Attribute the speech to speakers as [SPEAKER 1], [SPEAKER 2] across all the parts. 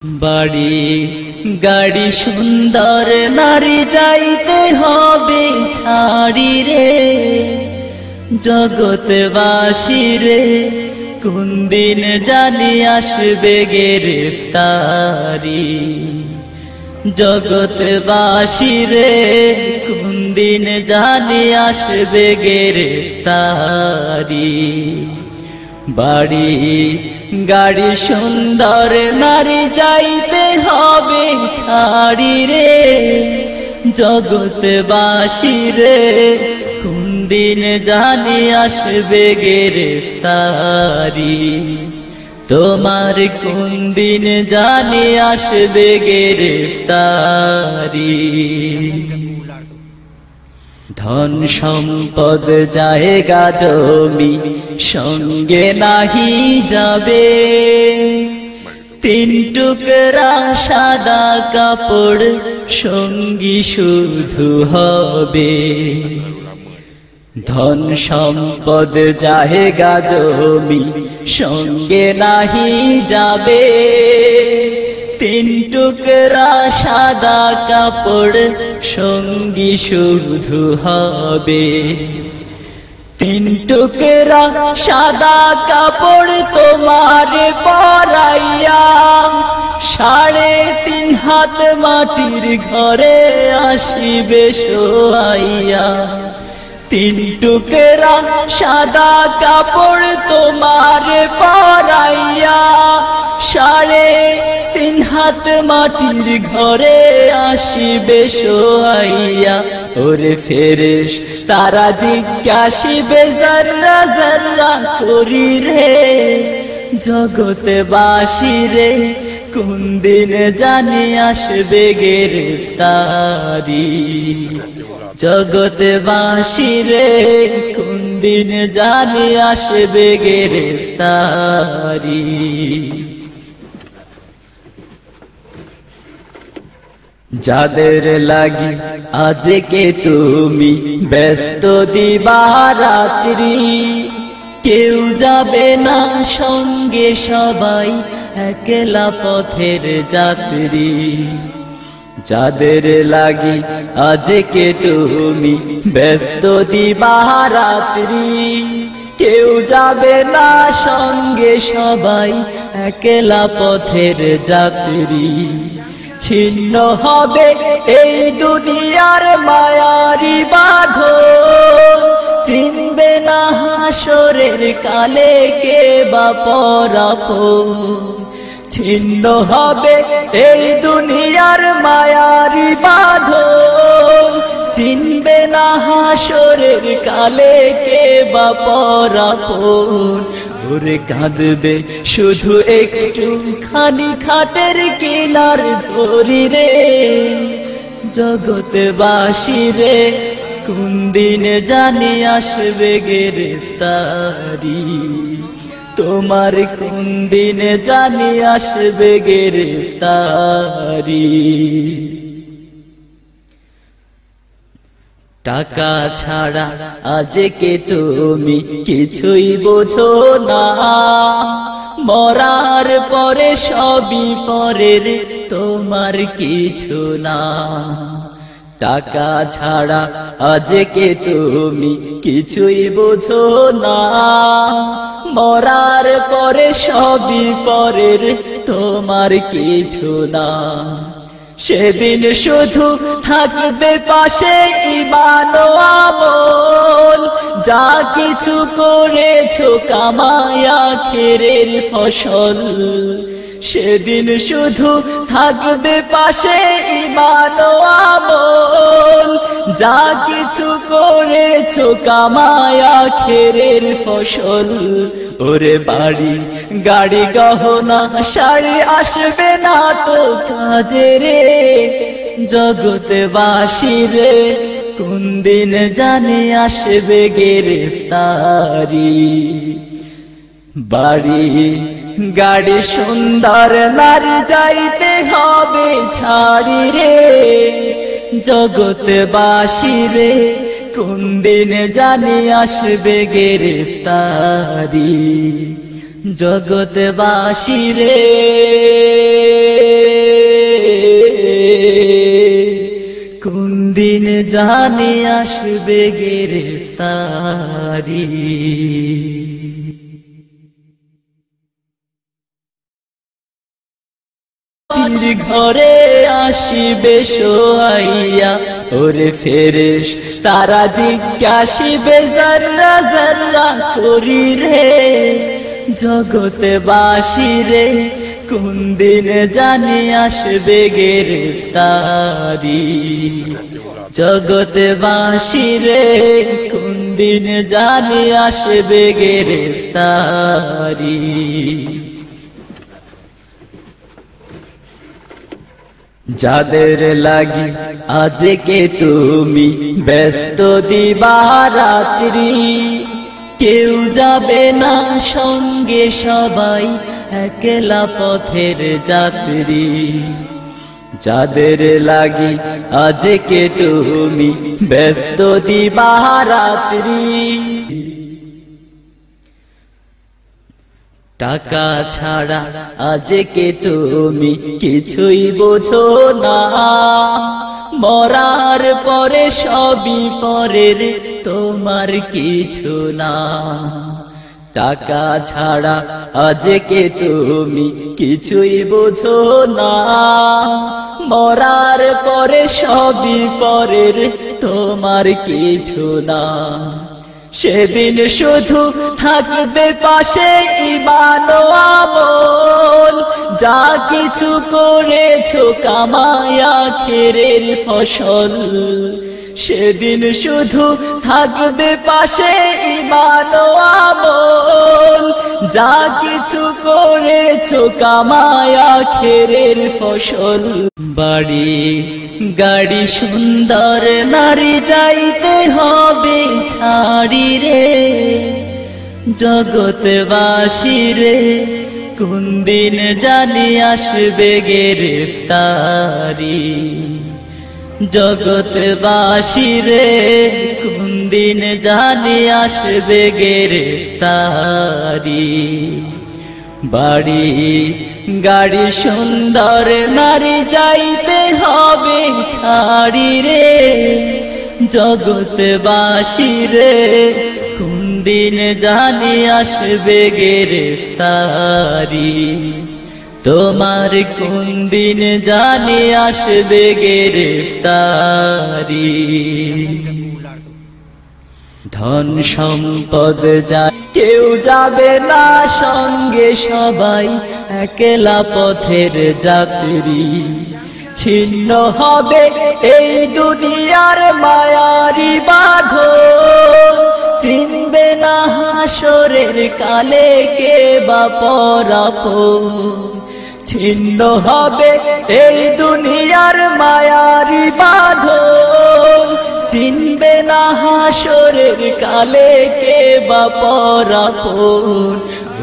[SPEAKER 1] বাড়ি গাড়ি সুন্দর নারী যাইতে হবে ছাড়ি রে, জগৎবাসী রে কোন দিন জানি আসবে গ্রেফতারি। জগৎবাসী রে কোন দিন জানি আসবে গ্রেফতারি। বাড়ি গাড়ি সুন্দর নারী যাইতে হবে ছাড়ি রে, জগৎবাসী রে কোন দিন জানি আসবে গ্রেফতারি। তোমার কোন দিন জানি আসবে গ্রেফতারি। ধন সম্পদ জায়গা জমি সঙ্গে নাহি যাবে, তিন টুকরা সাদা কাপড় সঙ্গী শুধু হবে। ধন সম্পদ জায়গা জমি সঙ্গে নাহি যাবে, তিন টুকরা সাদা কাপড় সঙ্গী শুধু হবে। তিন টুকরা সাদা কাপড় তোমার পরাইয়া 3.5 হাত মাটির ঘরে আসিবে শোয়াইয়া। তিন টুকরা সাদা কাপড় তোমার পরাইয়া 3.5 হাত মাটির ঘরে আসিবে শোয়াইয়া। ওরে ফেরেশতারা জিজ্ঞাসিবে জর্রা জর্রা করি রে, জগৎবাসী রে কোন দিন জানি আসবে গ্রেফতারি। জগৎবাসী রে কোন দিন জানি আসবে গ্রেফতারি। যাদের লাগি আজকে তুমি ব্যস্ত দিবারাত্রি, কেউ যাবে না সঙ্গে সবাই একলা পথের যাত্রী। যাদের লাগি আজকে তুমি ব্যস্ত দিবারাত্রি, কেউ যাবে না সঙ্গে সবাই একলা পথের যাত্রী। ছিন্ন হবে এই দুনিয়ার মায়ারি বাঁধন, চিনবে না হাসরের কালে কে বা পরাপর। ছিন্ন হবে এই দুনিয়ার মায়ারি বাঁধন, চিনবে না হাসরের কালে কে বা পরাপর। ওরে কাঁদবে শুধু একটু খালি খাটের কিনার ধরি রে, জগৎবাসী রে কোন দিন জানি আসবে গ্রেফতারি। তোমার কোন দিন জানি আসবে গ্রেফতারি। টাকা ছাড়া আজকে তুমি কিছুই বোঝো না, মরার পরে সবই পরের তোমার কিছু না। টাকা ছাড়া আজকে তুমি কিছুই বোঝো না, মরার পরে সবই পরের তোমার কিছু না। সেদিন শুধু থাকবে পাশে ঈমান ও আমল, যা কিছু করেছো কামায়া আখিরের ফসল। সেদিন শুধু থাকবে পাশে ঈমান ও আমল, যা কিছু করেছো কামায়া আখিরের ফসল। ওরে বাড়ি গাড়ি গহনা শাড়ি আসবে না তো কাজে রে, জগৎবাসী রে কোন দিন জানি আসবে গ্রেফতারি। বাড়ি গাড়ি সুন্দর নারী যাইতে হবে ছাড়ি রে, জগৎবাসী রে কোন দিন জানি আসবে গ্রেফতারি। জগৎবাসী রে। জানে আসবে গ্রেফতারি। ঘরে আসিবে শোয়াইয়া ওরে ফেরেশতারা জিজ্ঞাসিবে যাররা যাররা করি রে জগতে বাসি রে কোন দিন জানি আসবে গ্রেফতারি। জগতে বাসি রে কোন দিন জানি আসবে গ্রেফতারি। যাদের লাগি আজকে তুমি ব্যস্ত দিবারাত্রি কেউ যাবে না সঙ্গে সবাই একলা পথের যাত্রী। যাদের লাগি আজকে তুমি ব্যস্ত দিবারাত্রি টাকা ছাড়া আজকে তুমি কিছুই বোঝো না, মরার পরে সবই পরের তোমার কিছু না। টাকা ছাড়া আজকে তুমি কিছুই বোঝো না, মরার পরে সবই পরের তোমার কিছু না। সেদিন শুধু থাকবে পাশে ঈমান ও আমল, যা কিছু করেছো কামায় আখিরের ফসল। সেদিন শুধু থাকবে পাশে ঈমান ও আমল, যা কিছু করেছো কামায় আখিরের ফসল। বাড়ি গাড়ি সুন্দর নারী যাইতে হবে ছাড়ি রে জগৎবাসী রে কোন দিন জানি আসবে গ্রেফতারি। জগৎবাসী রে কোন দিন জানি আসবে গ্রেফতারি। বাড়ি গাড়ি সুন্দর নারী যাইতে হবে ছাড়ি রে জগৎবাসী রে কোন দিন জানি আসবে গ্রেফতারি। তোমার কোন দিন জানি আসবে গ্রেফতারি। ধন সম্পদ যা কেউ যাবে না সঙ্গে সবাই একলা পথের যাত্রী। ছিন্ন হবে এই দুনিয়ার মায়ারি বাঁধন, চিনবে না হাসরের কালে কে বা পরাপর। ছিন্ন হবে এই দুনিয়ার মায়ারি বাঁধন, চিনবে না হাসরের কালে কে বা পরাপর।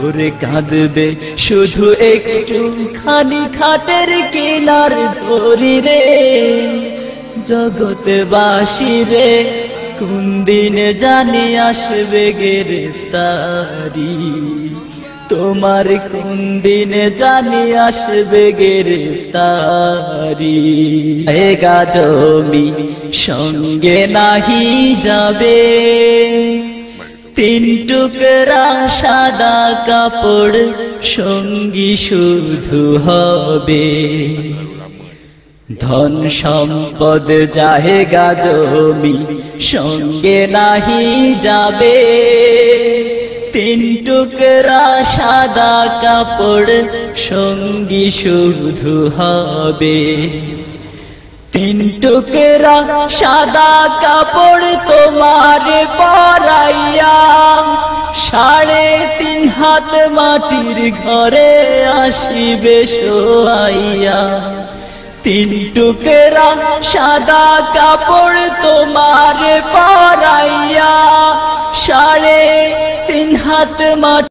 [SPEAKER 1] ওরে কাঁদবে শুধু একটু খানি খাটের কিনার ধরি রে জগৎবাসী রে কোন দিন জানি আসবে গ্রেফতারি। তোমার কোন দিন জানি আসবে গ্রেফতারি। এগা জমি সঙ্গে নাহি যাবে, তিন টুকরা সাদা কাপড় সঙ্গী শুধু হবে। ধন সম্পদ জাহেগা জমি সঙ্গে নাহি যাবে, তিন টুকরা সাদা কাপড় সঙ্গী শুধু হবে। তিন টুকরা সাদা কাপড় তোমার পরাইয়া 3.5 হাত মাটির ঘরে আসিবে শোয়াইয়া। তিন টুকরা সাদা কাপড় তোমার পরাইয়া 3.5 হাত মাটি